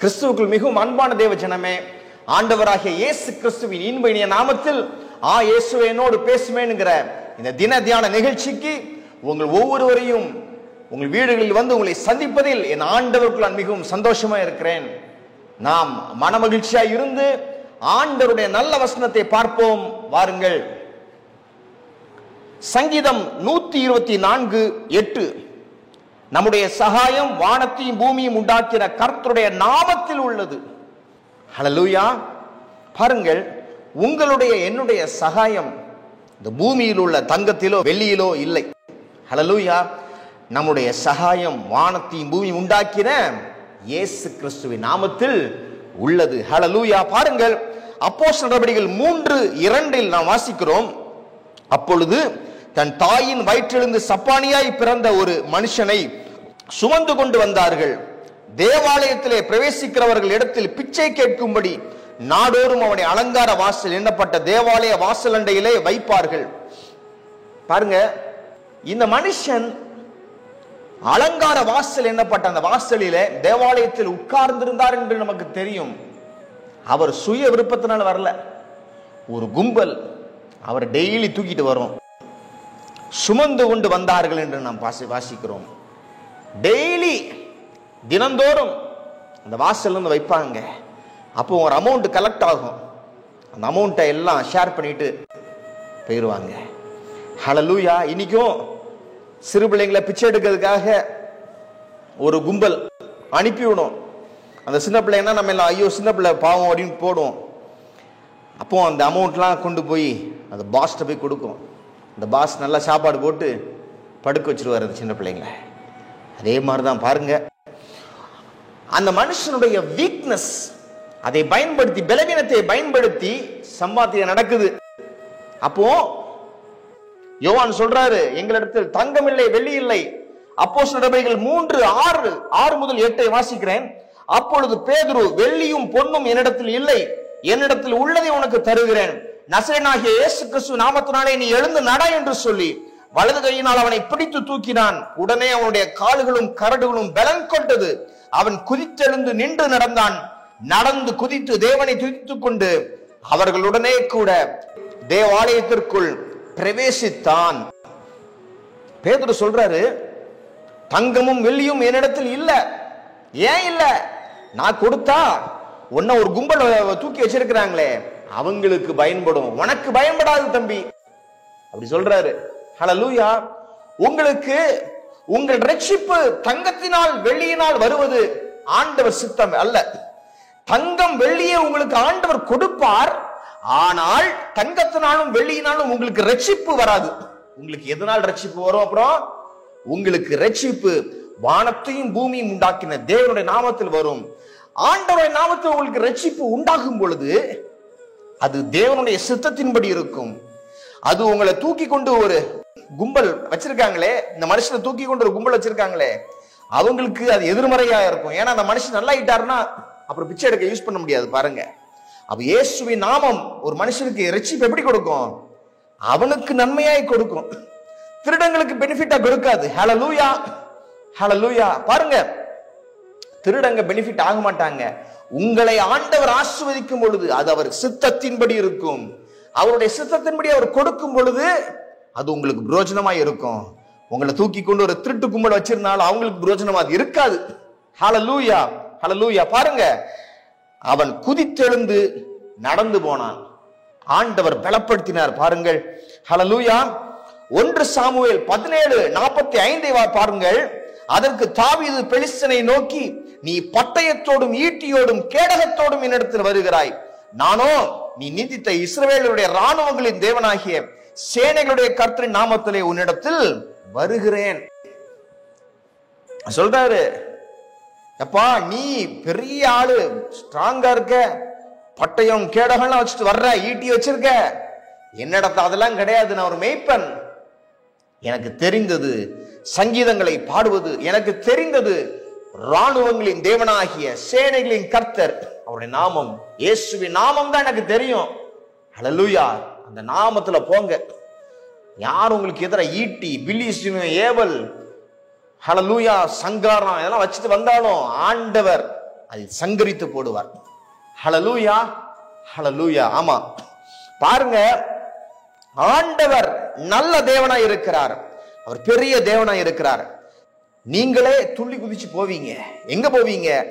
கிறிஸ்துவுக்குள் மிகவும் அன்பான தேவ ஜனமே, ஆண்டவராகிய இயேசு கிறிஸ்துவின் இன்ப இனிய நாமத்தில் இயேசுவே என்னோடு பேசுவேன்ங்கிற இந்த தின தியான நிகழ்ச்சிக்கு உங்கள் ஒவ்வொருவரையும் உங்கள் வீடுகளில் வந்து உங்களை சந்திப்பதில் என் ஆண்டவருக்குள் நான் மிகவும் சந்தோஷமா இருக்கிறேன். நாம் மனமகிழ்ச்சியா இருந்து ஆண்டவருடைய நல்ல வசனத்தை பார்ப்போம். வாருங்கள். சங்கீதம் 124:8, நம்முடைய சகாயம் வானத்தையும் பூமியும் உண்டாக்கின கர்த்தருடைய நாமத்தில் உள்ளது. ஹல்லேலூயா. பாருங்கள், உங்களுடைய என்னுடைய சகாயம் இந்த பூமியில் உள்ள தங்கத்திலோ வெள்ளியிலோ இல்லை. ஹல்லேலூயா. நம்முடைய சகாயம் வானத்தையும் பூமியும் உண்டாக்கின இயேசு கிறிஸ்துவின் நாமத்தில் உள்ளது. ஹல்லேலூயா. பாருங்கள், அப்போஸ்தலர் நடவடிக்கைகள் 3:2 நாம் வாசிக்கிறோம். அப்பொழுது தன் தாயின் வயிற்றிலிருந்து சப்பானியாய் பிறந்த ஒரு மனுஷனை சுமந்து கொண்டு வந்தார்கள். தேவாலயத்திலே பிரவேசிக்கிறவர்கள் இடத்தில் பிச்சை கேட்கும்படி நாடோறும் அவனை அலங்கார வாசல் எண்ணப்பட்ட தேவாலய வாசல் அண்டையிலே வைப்பார்கள். பாருங்க, இந்த மனுஷன் அலங்கார வாசல் எண்ணப்பட்ட அந்த வாசலிலே தேவாலயத்தில் உட்கார்ந்திருந்தார் என்று நமக்கு தெரியும். அவர் சுய விருப்பத்தினால் வரல. ஒரு கும்பல் அவர் டெய்லி தூக்கிட்டு வரும், சுமந்து கொண்டு வந்தார்கள் என்று நாம் வாசிக்கிறோம். டெய்லி தினந்தோறும் அந்த வாசல் இருந்து வைப்பாங்க. அப்போ ஒரு அமௌண்ட் கலெக்ட் ஆகும். அந்த அமௌண்ட்டை எல்லாம் ஷேர் பண்ணிட்டு போயிடுவாங்க. ஹல்லேலூயா. இன்னைக்கும் சிறு பிள்ளைங்களை பிச்சை எடுக்கிறதுக்காக ஒரு கும்பல் அனுப்பிவிடும். அந்த சின்ன பிள்ளைங்கன்னா நம்ம எல்லாம் ஐயோ சின்ன பிள்ளை பாவம் அப்படின்னு போடுவோம். அப்போ அந்த அமௌண்ட்லாம் கொண்டு போய் அந்த பாஸ்ட்டை போய் கொடுக்கும். அந்த பாஸ் நல்லா சாப்பாடு போட்டு படுக்க வச்சிருவார் அந்த சின்ன பிள்ளைங்களை. அதே மாதிரி தான் பாருங்க, அந்த மனுஷனுடைய வீக்னஸ் அதை பயன்படுத்தி, பலவீனத்தை பயன்படுத்தி சம்பாத்தியம் நடக்குது. அப்போ யோவான் சொல்றாரு, எங்களிடத்தில் தங்கம் இல்லை வெள்ளி இல்லை. அப்போஸ்தலர் நடவடிக்கைகள் 3:6-8 வாசிக்கிறேன். அப்பொழுது பேதுரு, வெள்ளியும் பொன்னும் என்னிடத்தில் இல்லை, என்னிடத்தில் உள்ளதை உனக்கு தருகிறேன். நசரேயனாகிய இயேசு கிறிஸ்து நாமத்தினாலே நீ எழுந்து நட என்று சொல்லி வலது கையினால் அவனை பிடித்து தூக்கினான். உடனே அவனுடைய கால்களும் கரடுகளும் பலன் கொண்டது. அவன் குதித்தெழுந்து நின்று நடந்தான். நடந்து குதித்து தேவனை துதித்துக் கொண்டு அவர்களுடனே கூட தேவாலயத்திற்குள் பிரவேசித்தான். பேதுரு சொல்றாரு, தங்கமும் வெள்ளியும் என்னிடத்தில் இல்ல. ஏன் இல்ல? நான் கொடுத்தா உன்ன ஒரு கும்பல் தூக்கி வச்சிருக்கிறாங்களே, அவங்களுக்கு பயன்படும், உனக்கு பயன்படாது தம்பி அப்படி சொல்றாரு. ஹல்லேலூயா. உங்களுக்கு உங்கள் ரட்சிப்பு தங்கத்தினால் வெள்ளியினால் வருவது ஆண்டவர் சித்தம் அல்ல. தங்கம் வெள்ளியை உங்களுக்கு ஆண்டவர் கொடுப்பார். ஆனால் தங்கத்தினாலும் வெள்ளியினாலும் உங்களுக்கு ரட்சிப்பு வராது. உங்களுக்கு எதனால் ரட்சிப்பு வரும்? அப்புறம் உங்களுக்கு ரட்சிப்பு வானத்தையும் பூமியும் உண்டாக்கின தேவனுடைய நாமத்தில் வரும். ஆண்டவருடைய நாமத்தில் உங்களுக்கு ரட்சிப்பு உண்டாகும் பொழுது அது தேவனுடைய சித்தத்தின்படி இருக்கும். அது உங்களை தூக்கி கொண்டு ஒரு கும்பல் வச்சிருக்காங்களே, இந்த மனுஷனை தூக்கி கொண்டு ஒரு கும்பல் வச்சிருக்காங்களே, அவங்களுக்கு அது எதிர்மறையா இருக்கும். ஏன்னா அந்த மனுஷன் நல்லா ஆயிட்டாருன்னா அப்புறம் பிச்சை எடுக்க யூஸ் பண்ண முடியாது. பாருங்க, அப்ப இயேசுவின் நாமம் ஒரு மனுஷனுக்கு ரட்சிப்பு எப்படி கொடுக்கும்? அவனுக்கு நன்மையாய் கொடுக்கும், திருடங்களுக்கு பெனிஃபிட்டா கொடுக்காது. ஹல்லேலூயா. ஹல்லேலூயா. பாருங்க, திருடங்க பெனிஃபிட் ஆக மாட்டாங்க. உங்களை ஆண்டவர் ஆசீர்வதிக்கும் பொழுது அது அவர் சித்தத்தின்படி இருக்கும். அவருடைய சித்தத்தின்படி அவர் கொடுக்கும் பொழுது அது உங்களுக்கு பிரயோஜனமாய் இருக்கும். உங்களை தூக்கி கொண்டு ஒரு திருட்டு கும்பல் வச்சிருந்தாலும் அவங்களுக்கு பிரயோஜனமா அது இருக்காது. ஹல்லேலூயா. ஹல்லேலூயா. பாருங்க, அவன் குதித்தெழுந்து நடந்து போனான். ஆண்டவர் பலப்படுத்தினார். பாருங்கள். ஹல்லேலூயா. 1 சாமுவேல் 17:45 பாருங்கள். அதற்கு தாவீது பெலிஸ்தனை நோக்கி, நீ பட்டயத்தோடும் ஈட்டியோடும் கேடகத்தோடும் என்னிடத்தில் வருகிறாய், நானோ நீ நீதித்த இஸ்ரவேலருடைய ராணுவங்களின் தேவனாகிய சேனைகளுடைய கர்த்தரின் நாமத்திலே உன்னிடத்தில் வருகிறேன் சொல்றாரு. அப்பா, நீ பெரிய ஆளு, ஸ்ட்ராங்கா இருக்க, பட்டயம் கேடகம் வச்சுட்டு வர்ற, ஈட்டி வச்சிருக்க, என்னிடத்துல அதெல்லாம் கிடையாது. நான் ஒரு மேய்ப்பன். எனக்கு தெரிந்தது சங்கீதங்களை பாடுவது, எனக்கு தெரிந்தது ராணுவங்களின் தேவனாகிய சேனைகளின் கர்த்தர் அவருடைய நாமம், இயேசுவின் நாமம் தான் எனக்கு தெரியும். ஹல்லேலூயா. அந்த நாமத்துல போங்க. யார் உங்களுக்கு எதிர ஈட்டி, பில்லி, ஏவல், ஹல்லேலூயா, சங்காரம் இதெல்லாம் வச்சுட்டு வந்தாலும் ஆண்டவர் அதை சங்கரித்து போடுவார். ஹல்லேலூயா, ஹல்லேலூயா. ஆமா, பாருங்க, ஆண்டவர் நல்ல தேவனா இருக்கிறார். அவர் பெரிய தேவனா இருக்கிறார். நீங்களே துள்ளி குதிச்சு போவீங்க. எங்க போவீங்க?